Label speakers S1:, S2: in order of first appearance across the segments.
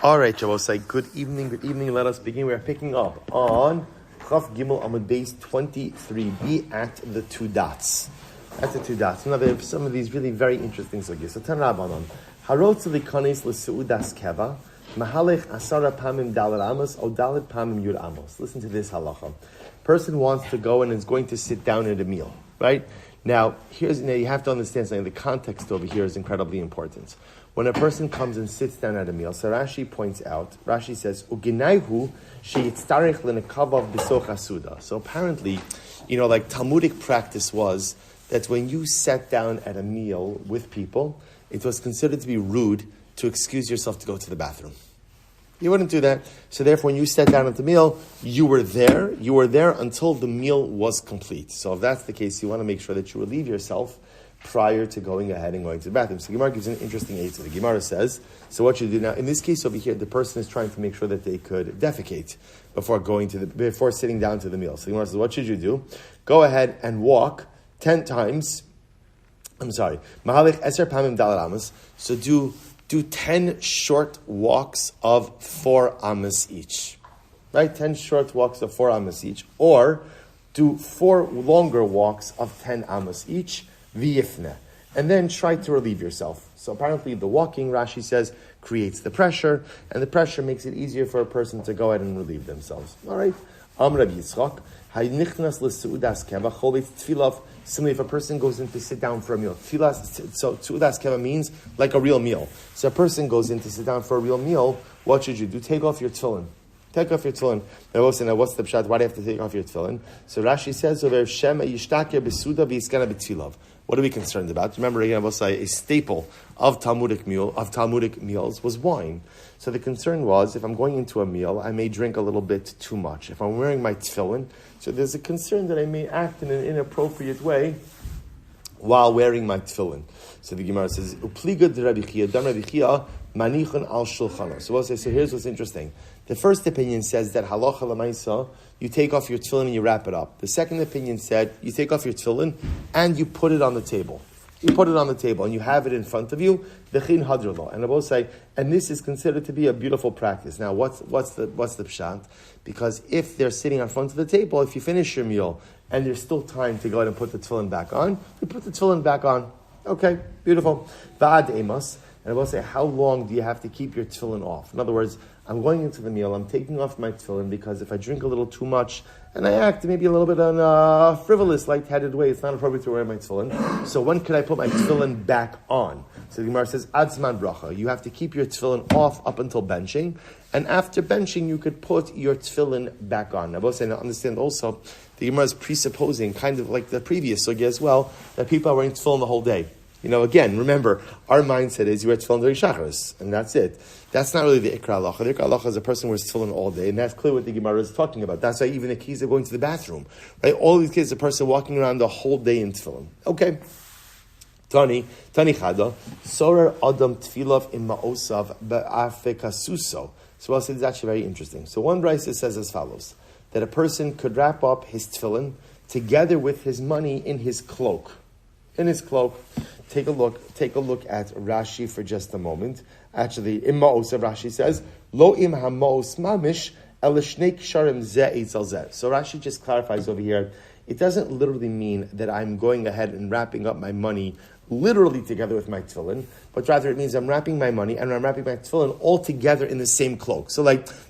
S1: All right, Shabbosai, good evening. Let us begin. We are picking up on Chaf Gimel Amud Beis 23b at the two dots. At the two dots. Now, there are some of these really very interesting sugyas. So, Tan Rabbanon. Harotz likanis l'seudas keva, mahalech asara pamim dalet amos, o dalet pamim yud amos. Listen to this halacha. Person wants to go and is going to sit down at a meal, right? Now, you have to understand something. The context over here is incredibly important. When a person comes and sits down at a meal, so Rashi points out, Rashi says, Uginaihu sheyitztarech lenekavav b'soch asuda. So apparently, like Talmudic practice was that when you sat down at a meal with people, it was considered to be rude to excuse yourself to go to the bathroom. You wouldn't do that. So therefore, when you sat down at the meal, you were there until the meal was complete. So if that's the case, you want to make sure that you relieve yourself prior to going ahead and going to the bathroom. So the Gemara gives an interesting aid. So the Gemara says, so what you do now, in this case over here, the person is trying to make sure that they could defecate before sitting down to the meal. So the Gemara says, what should you do? Go ahead and walk 10 times. Mahalech eser pamim dalet amos. So do 10 short walks of 4 amos each. Right? 10 short walks of 4 amos each. Or do 4 longer walks of 10 amos each. V'yifne. And then try to relieve yourself. So apparently the walking, Rashi says, creates the pressure, and the pressure makes it easier for a person to go ahead and relieve themselves. All right? Rabbi Yitzchak, haynichnas l'seudas keva cholet tfilav. Similarly, if a person goes in to sit down for a meal, so seudas keva means like a real meal. So a person goes in to sit down for a real meal, what should you do? Take off your tefillin. Take off your tefillin. Now, what's the pshat? Why do you have to take off your tefillin? So Rashi says, over Shema yishtaker besuda v'iskana b'tfilav. What are we concerned about? Remember, again, I will say a staple of Talmudic meals was wine. So the concern was, if I'm going into a meal, I may drink a little bit too much. If I'm wearing my tefillin, so there's a concern that I may act in an inappropriate way while wearing my tefillin. So the Gemara says, "Upliga de Rabbi Chia, dam Rabbi Chia, manichon al shulchano." So we'll say, so here's what's interesting. The first opinion says that halacha l'maisa, you take off your tefillin and you wrap it up. The second opinion said you take off your tefillin and you put it on the table. You put it on the table and you have it in front of you. V'chin hadrilo. And I will say, and this is considered to be a beautiful practice. Now, what's the pshat? Because if they're sitting in front of the table, if you finish your meal and there's still time to go ahead and put the tefillin back on, you put the tefillin back on. Okay, beautiful. Va'ad emas. And I will say, how long do you have to keep your tefillin off? In other words, I'm going into the meal, I'm taking off my tefillin because if I drink a little too much and I act maybe a little bit on a frivolous, light-headed way, it's not appropriate to wear my tefillin. So when could I put my tefillin back on? So the Gemara says, Adzman bracha. You have to keep your tefillin off up until benching. And after benching, you could put your tefillin back on. Now, both understand also, the Gemara is presupposing, kind of like the previous sugya as well, that people are wearing tefillin the whole day. Again, remember, our mindset is you wear tefillin during shacharis, and that's it. That's not really the ikra halacha. The ikra halacha is a person who wears tefillin all day, and that's clear what the Gemara is talking about. That's why even the case of going to the bathroom, right? All these cases, a person walking around the whole day in tefillin. Okay. Tani chada, sorer adam tfilav in ma'osav be'afekasuso. So I'll say it's actually very interesting. So one brayso says as follows, that a person could wrap up his tefillin together with his money in his cloak. In his cloak. Take a look at Rashi for just a moment. Actually, in Ma'osav, Rashi says, Lo im ha'ma'os mamish elishneik sharim zeh eitzel zeh. So Rashi just clarifies over here, it doesn't literally mean that I'm going ahead and wrapping up my money literally together with my tefillin, but rather it means I'm wrapping my money and I'm wrapping my tefillin all together in the same cloak. So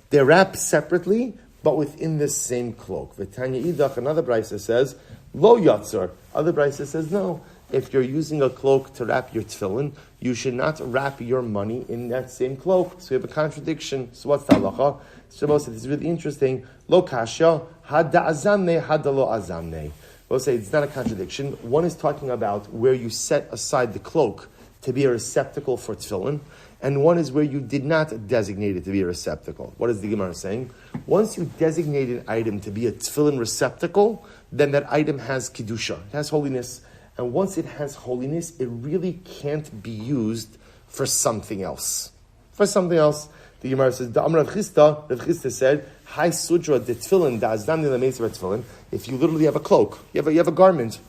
S1: they're wrapped separately, but within the same cloak. V'tanya idach, another brayso says, Lo yatzor. Other brayso says, no. If you're using a cloak to wrap your tefillin, you should not wrap your money in that same cloak. So we have a contradiction. So what's the halacha? Shabbos said, it's really interesting. Lo kasha, hada azamne, hada lo azamne. We'll say it's not a contradiction. One is talking about where you set aside the cloak to be a receptacle for tefillin, and one is where you did not designate it to be a receptacle. What is the Gemara saying? Once you designate an item to be a tefillin receptacle, then that item has kedusha. It has holiness. And once it has holiness, it really can't be used for something else. For something else, the Gemara says, Rav Chisda said, Hai sudra de tefillin, da azdam de la tefillin. If you literally have a cloak, you have a garment,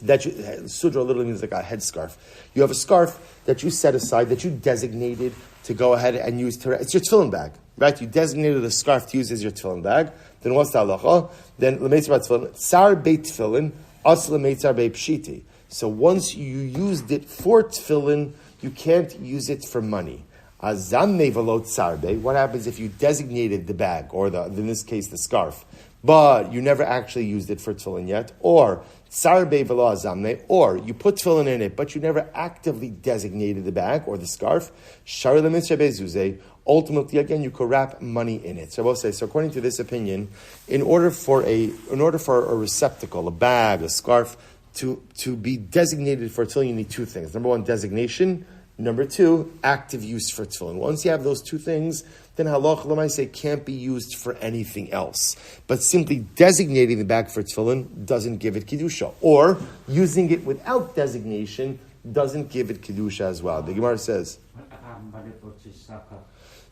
S1: that you, sudra literally means like a headscarf. You have a scarf that you set aside, that you designated to go ahead and use to, it's your tefillin bag, right? You designated a scarf to use as your tefillin bag. Then what's the halacha? Then l'meitzar tefillin, tsar beit tefillin, as l'meitzar beit pshiti. So once you used it for tefillin, you can't use it for money. Azam nevalot sarbe. What happens if you designated the bag, or in this case the scarf, but you never actually used it for tefillin yet? Or sarbe velo azamne, or you put tefillin in it, but you never actively designated the bag or the scarf. Shari lemitzvah bezuzeh. Ultimately, again, you could wrap money in it. So I will say, so according to this opinion, in order for a receptacle, a bag, a scarf, to be designated for tefillin, you need two things. Number one, designation. Number two, active use for tefillin. Once you have those two things, then halach l'maaseh can't be used for anything else. But simply designating the bag for tefillin doesn't give it kedusha, or using it without designation doesn't give it kedusha as well. The Gemara says.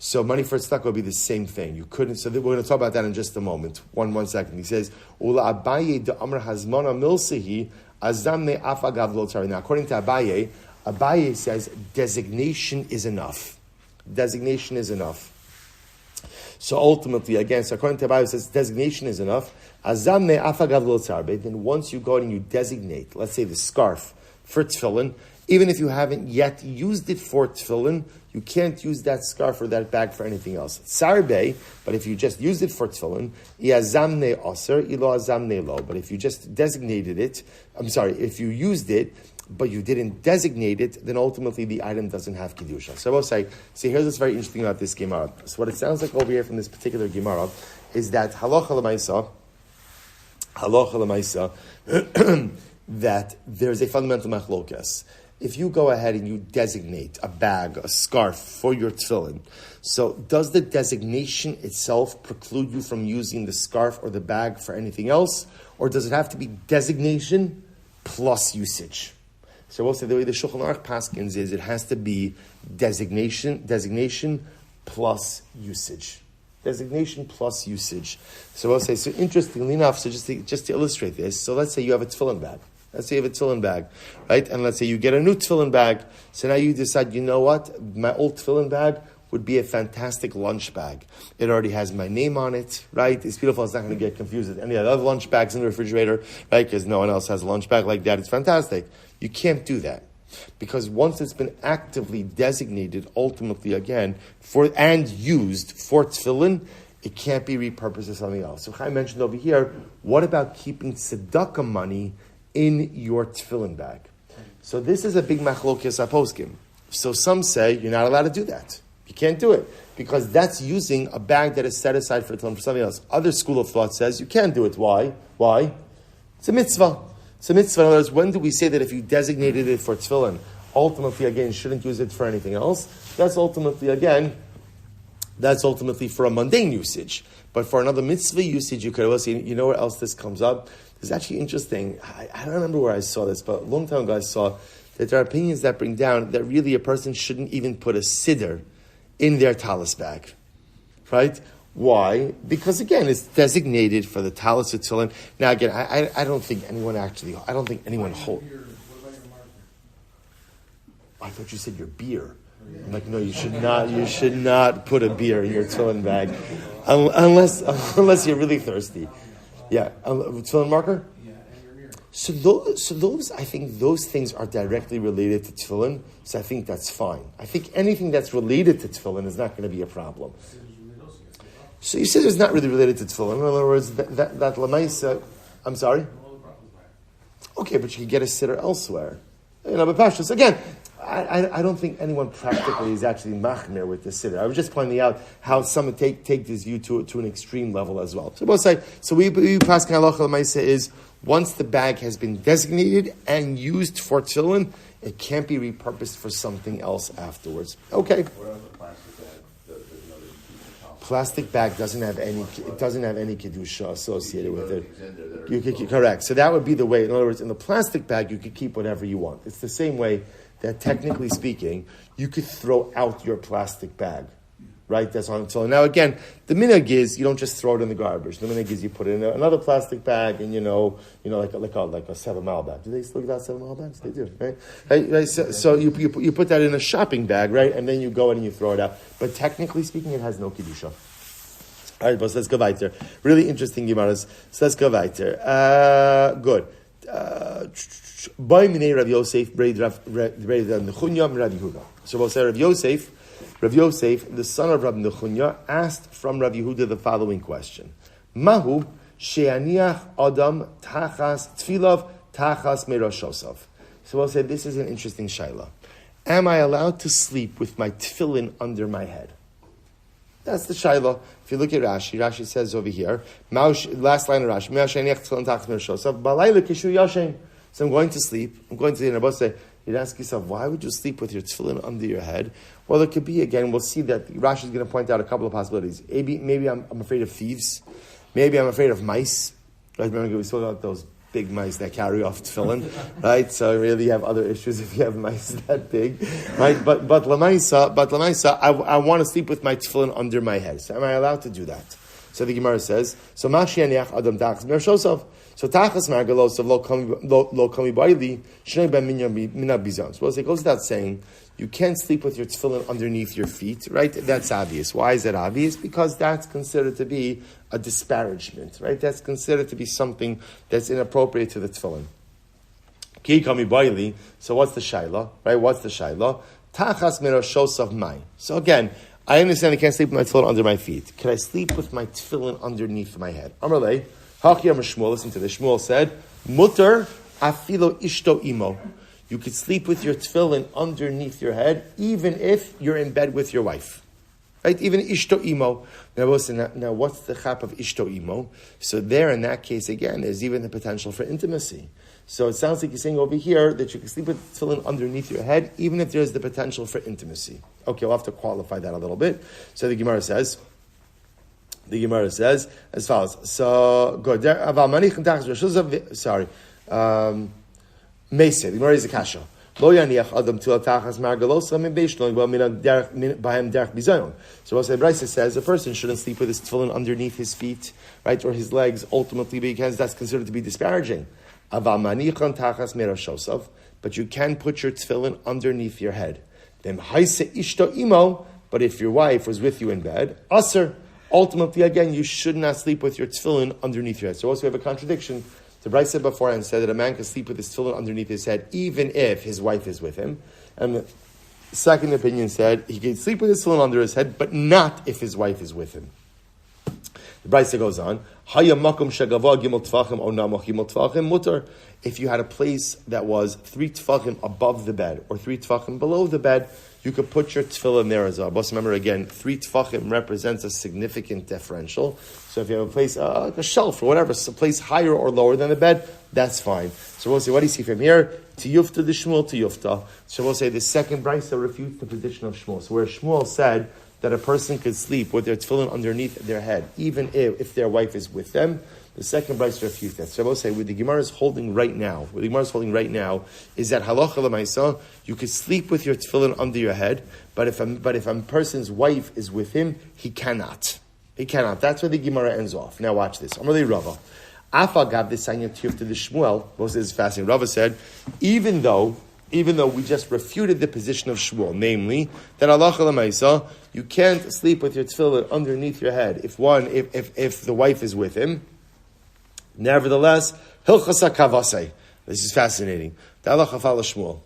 S1: So money for tzedakah would be the same thing. You couldn't. So we're going to talk about that in just a moment. One second. He says, "Ula Abaye de Amr Hazmana Milsehi Azamne Afagav Lo Tari." Now, according to Abaye says designation is enough. Designation is enough. So ultimately, again, so according to Abaye, it says designation is enough. Azamne Afagav Lo Tari. Then once you go and you designate, let's say the scarf for tefillin, even if you haven't yet used it for tefillin, you can't use that scarf or that bag for anything else. Sarbe, but if you just used it for tefillin, iazamne aser, ilo azamne lo. But if you just designated it, if you used it, but you didn't designate it, then ultimately the item doesn't have kedusha. So I will say, see, here's what's very interesting about this Gemara. So what it sounds like over here from this particular Gemara is that halacha l'maisa, that there's a fundamental machlokas. If you go ahead and you designate a bag, a scarf for your tefillin, so does the designation itself preclude you from using the scarf or the bag for anything else? Or does it have to be designation plus usage? So we'll say the way the Shulchan Aruch paskins is it has to be designation plus usage. Designation plus usage. So we'll say, so interestingly enough, so just to illustrate this, so let's say you have a tefillin bag. Let's say you have a tefillin bag, right? And let's say you get a new tefillin bag. So now you decide, you know what? My old tefillin bag would be a fantastic lunch bag. It already has my name on it, right? It's beautiful. It's not going to get confused with any of the other lunch bags in the refrigerator, right? Because no one else has a lunch bag like that. It's fantastic. You can't do that. Because once it's been actively designated, ultimately, again, for and used for tefillin, it can't be repurposed as something else. So Chaim mentioned over here, what about keeping tzedakah money in your tefillin bag? So this is a big machlokes aposkim. So some say you're not allowed to do that. You can't do it because that's using a bag that is set aside for tefillin for something else. Other school of thought says you can do it. Why? It's a mitzvah. It's a mitzvah. In other words, when do we say that if you designated it for tefillin, ultimately again you shouldn't use it for anything else? That's ultimately for a mundane usage. But for another mitzvah usage, you could also, you know where else this comes up? It's actually interesting. I don't remember where I saw this, but a long time ago I saw that there are opinions that bring down that really a person shouldn't even put a siddur in their talis bag. Right? Why? Because again, it's designated for the talis of tefillin. Now again, I don't think anyone holds. I thought you said your beer. I'm like, no, you should not put a beer in your tefillin bag unless you're really thirsty. Yeah, tefillin marker?
S2: Yeah, and your mirror.
S1: So those, I think those things are directly related to tefillin, so I think that's fine. I think anything that's related to tefillin is not going to be a problem. So you said it's not really related to tefillin. In other words, that lamaisa, I'm sorry? Okay, but you can get a sitter elsewhere. But Pashtus, again, I don't think anyone practically is actually machmir with the sitter. I was just pointing out how some take this view to an extreme level as well. So both say, so we paskin halacha l'maisa is once the bag has been designated and used for tefillin, it can't be repurposed for something else afterwards. Okay.
S3: What about the plastic bag? There's another
S1: plastic bag doesn't have any kedusha associated with it. You could correct. So that would be the way. In other words, in the plastic bag, you could keep whatever you want. It's the same way that technically speaking, you could throw out your plastic bag, right? That's on tefillin. Now again, the minhag is you don't just throw it in the garbage. The minhag is you put it in another plastic bag, and like a 7 mile bag. Do they still give out 7 mile bags? They do, right? Right. So you put that in a shopping bag, right? And then you go in and you throw it out. But technically speaking, it has no kedusha. All right, but let's go weiter. Really interesting Gemaras. So let's go weiter. Good. By Minei Rav Yosef, Rav Nechunya, Rav Yehuda. So we'll say Rav Yosef, the son of Rav Nechunya, asked from Rav Yehuda the following question: Mahu she'aniach adam tachas tfilav tachas meroshosav. So we'll say this is an interesting shaila. Am I allowed to sleep with my tefillin under my head? That's the shaila. If you look at Rashi says over here, last line of Rashi, so I'm going to sleep. And Rabbi say, you'd ask yourself, why would you sleep with your tefillin under your head? Well, it could be, again, we'll see that Rashi is going to point out a couple of possibilities. Maybe I'm afraid of thieves. Maybe I'm afraid of mice. Right? Remember, we spoke about those big mice that carry off tefillin, right? So really you have other issues if you have mice that big, right? But lamaisa, I want to sleep with my tefillin under my head. So am I allowed to do that? So the Gemara says, so mashianiach adam tachas mershosav. So tachas margalosav lo kami baili shnei ben mina bizon. So it goes without saying, you can't sleep with your tefillin underneath your feet, right? That's obvious. Why is that obvious? Because that's considered to be a disparagement, right? That's considered to be something that's inappropriate to the tefillin. Ki kami baili. So what's the shaila, right? What's the shaila? Tachas meroshosav mai. So again, I understand I can't sleep with my tefillin under my feet. Can I sleep with my tefillin underneath my head? Amarle, Haki Amar Shmuel, listen to this. Shmuel said, Mutter afilo ishto imo. You could sleep with your tefillin underneath your head, even if you're in bed with your wife. Right? Even ishto imo. Now what's the chap of ishto imo? So there, in that case, again, there's even the potential for intimacy. So it sounds like you're saying over here that you can sleep with tefillin underneath your head, even if there's the potential for intimacy. Okay, we'll have to qualify that a little bit. So the Gemara says as follows. So, good. Sorry. Meise, the Gemara is a kasha. Lo yaniach adam til tachas margalosa min beishlo well min bahem derech bizayon. So what Brisa says, a person shouldn't sleep with his tefillin underneath his feet, right, or his legs, ultimately because that's considered to be disparaging. Aval manichan tachas meroshosav, but you can put your tefillin underneath your head. Then haise ishto imo, but if your wife was with you in bed, aser. Ultimately, again, you should not sleep with your tefillin underneath your head. So also we have a contradiction. The Brisa said before and said that a man can sleep with his tefillin underneath his head even if his wife is with him. And the second opinion said he can sleep with his tefillin under his head, but not if his wife is with him. The Brisa goes on, if you had a place that was 3 tefachim above the bed or 3 tefachim below the bed, you could put your tefillin there as well. But remember again, 3 tefachim represents a significant differential. So if you have a place, like a shelf or whatever, a place higher or lower than the bed, that's fine. So we'll say, what do you see from here? Tiyufta the Shmuel tiyufta. So we'll say the second Brisa refutes the position of Shmuel. So where Shmuel said that a person could sleep with their tefillin underneath their head, even if their wife is with them, the second Brisa refutes that. So I will say, what the Gemara is holding right now is that halacha l'maisa, you could sleep with your tefillin under your head, but if a person's wife is with him, he cannot. He cannot. That's where the Gemara ends off. Now watch this. Amalei Rava. Afa gav the sanya tiyuf to the Shmuel. Most of this is fascinating. Rava said, even though we just refuted the position of Shmuel, namely that halacha l'maisa, you can't sleep with your tefillin underneath your head if the wife is with him. Nevertheless, hilchasa kavasei. This is fascinating. The halacha fal Shmuel,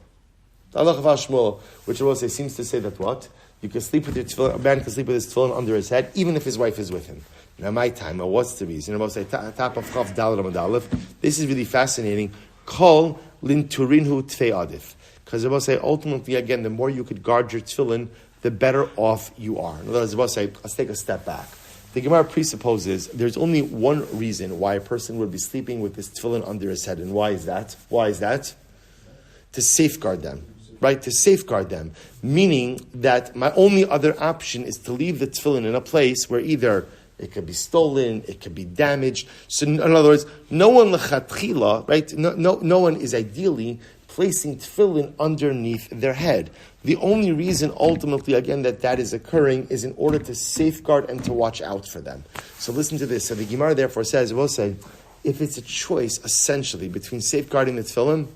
S1: which I will say seems to say that what you can sleep with your tefillin. A man can sleep with his tefillin under his head, even if his wife is with him. Now, my time. What's the reason? I will say top of Chav Daled Amud Aleph. This is really fascinating. Kol linturinhu tfei adif. Because I will say ultimately again, the more you could guard your tefillin, the better off you are. In other words, I will say, let's take a step back. The Gemara presupposes there's only one reason why a person would be sleeping with this tefillin under his head. And why is that? To safeguard them. Right? To safeguard them. Meaning that my only other option is to leave the tefillin in a place where either it could be stolen, it could be damaged. So in other words, no one lechatchila, right? No one is ideally placing tefillin underneath their head. The only reason, ultimately, again, that is occurring is in order to safeguard and to watch out for them. So listen to this. So the Gemara therefore says, we'll say, if it's a choice, essentially, between safeguarding the tefillin,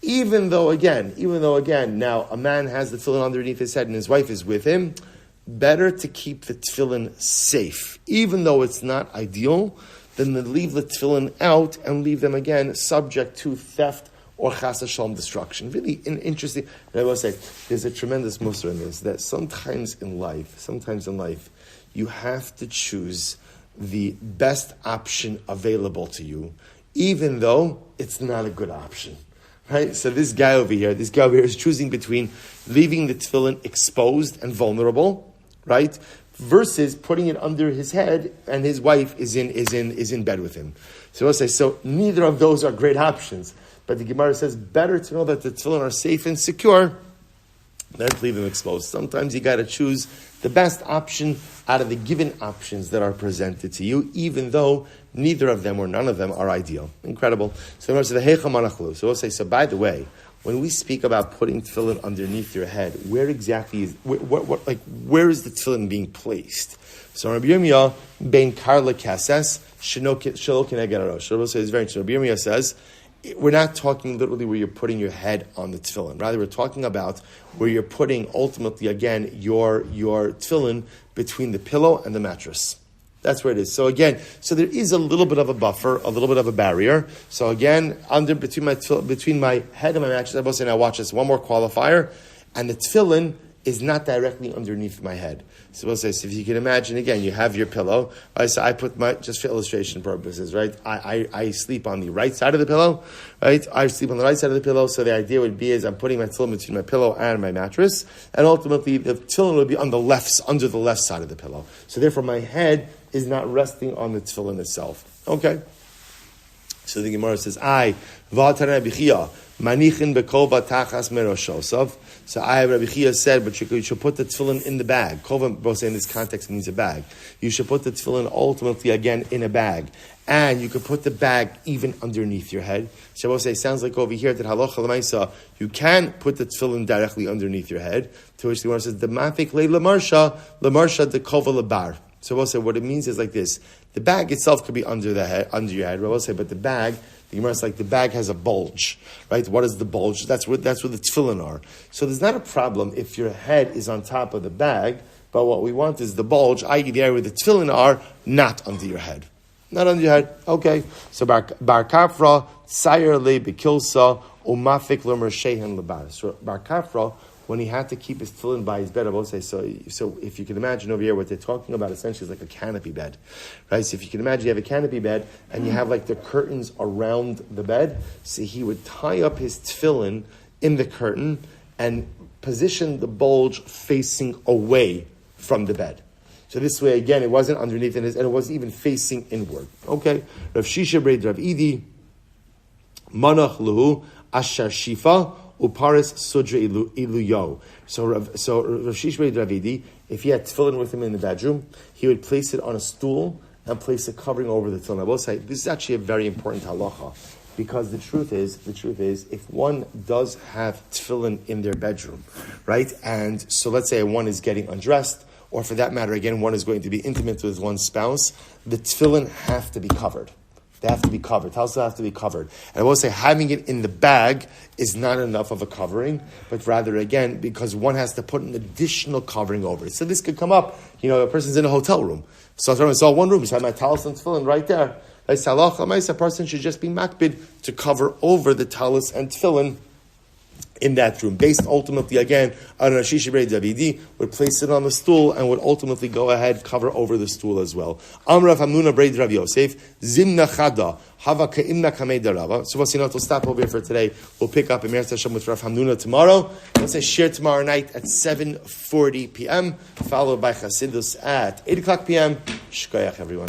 S1: even though again, now a man has the tefillin underneath his head and his wife is with him, better to keep the tefillin safe, even though it's not ideal, than to leave the tefillin out and leave them again subject to theft or chas v'shalom destruction. Really interesting. And I will say, there's a tremendous mussar in this, that sometimes in life, you have to choose the best option available to you, even though it's not a good option. Right? So this guy over here is choosing between leaving the tefillin exposed and vulnerable, right, versus putting it under his head and his wife is in bed with him. So we'll say, so neither of those are great options. But the Gemara says, better to know that the tefillin are safe and secure than to leave them exposed. Sometimes you got to choose the best option out of the given options that are presented to you, even though neither of them or none of them are ideal. Incredible. So we'll say, so by the way, when we speak about putting tefillin underneath your head, where exactly is where is the tefillin being placed? So Rabbi Yirmiyah ben Karla Kasses Shelo Keneged Harosh. Rabbi says very interesting. Rabbi Yirmiyah says, we're not talking literally where you're putting your head on the tefillin. Rather, we're talking about where you're putting, ultimately, again, your tefillin between the pillow and the mattress. That's where it is. So again, there is a little bit of a buffer, a little bit of a barrier. So again, between my head and my mattress, I will say, now watch this, one more qualifier, and the tefillin is not directly underneath my head. So we'll say, so if you can imagine, again, you have your pillow. Right? So I put just for illustration purposes, right? I sleep on the right side of the pillow, right? I sleep on the right side of the pillow. So the idea would be is I'm putting my tefillin between my pillow and my mattress, and ultimately the tefillin would be under the left side of the pillow. So therefore, my head is not resting on the tefillin itself. Okay. So the Gemara says, manichin bekova tachas meroshosav. So Rabbi Chia said, but you should put the tefillin in the bag. Kova, both in this context, means a bag. You should put the tefillin ultimately again in a bag. And you could put the bag even underneath your head. Shabbos say, sounds like over here that halacha l'maisa, you can put the tefillin directly underneath your head. To which the Gemara says, the mafik le lamarsha de kova lebar. So we'll say what it means is like this: the bag itself could be under your head. We'll say, but the bag, the Gemara is like the bag has a bulge, right? What is the bulge? That's where the tefillin are. So there's not a problem if your head is on top of the bag, but what we want is the bulge, i.e. the area where the tefillin are, not under your head. Not under your head. Okay. So bar kafra, sayer le bekilsa, umafik lemer shehen lebar. So bar kafra, when he had to keep his tefillin by his bed, I will say, so if you can imagine over here, what they're talking about essentially is like a canopy bed, right? So if you can imagine you have a canopy bed and you have like the curtains around the bed, so he would tie up his tefillin in the curtain and position the bulge facing away from the bed. So this way, again, it wasn't underneath and it wasn't even facing inward. Okay. Rav Shisha Breid Rav Idi, Manach Luhu, Ashar Shifa, Uparis Sudra Iluyo. So Rav Shishbei Dravidi, if he had tefillin with him in the bedroom, he would place it on a stool and place a covering over the tefillin. I will say, this is actually a very important halacha, because the truth is, if one does have tefillin in their bedroom, right, and so let's say one is getting undressed, or for that matter, again, one is going to be intimate with one's spouse, the tefillin have to be covered. They have to be covered. Talsa have to be covered. And I will say, having it in the bag is not enough of a covering, but rather, again, because one has to put an additional covering over it. So this could come up, a person's in a hotel room. So it's all one room. He's had my talis and tefillin right there. A person should just be makbid to cover over the talis and tefillin in that room, based ultimately again on Rashish Brei Davidi, would place it on the stool and would ultimately go ahead cover over the stool as well. Amrav Hamnuna Brei Rav Yosef Zimna Chada Hava Kaimna Kamei Darava. So we'll stop over here for today. We'll pick up Emir Tashem with Rav Hamnuna tomorrow. Let's say share tomorrow night at 7:40 p.m. followed by Chasidus at 8 o'clock p.m. Shkoyach everyone.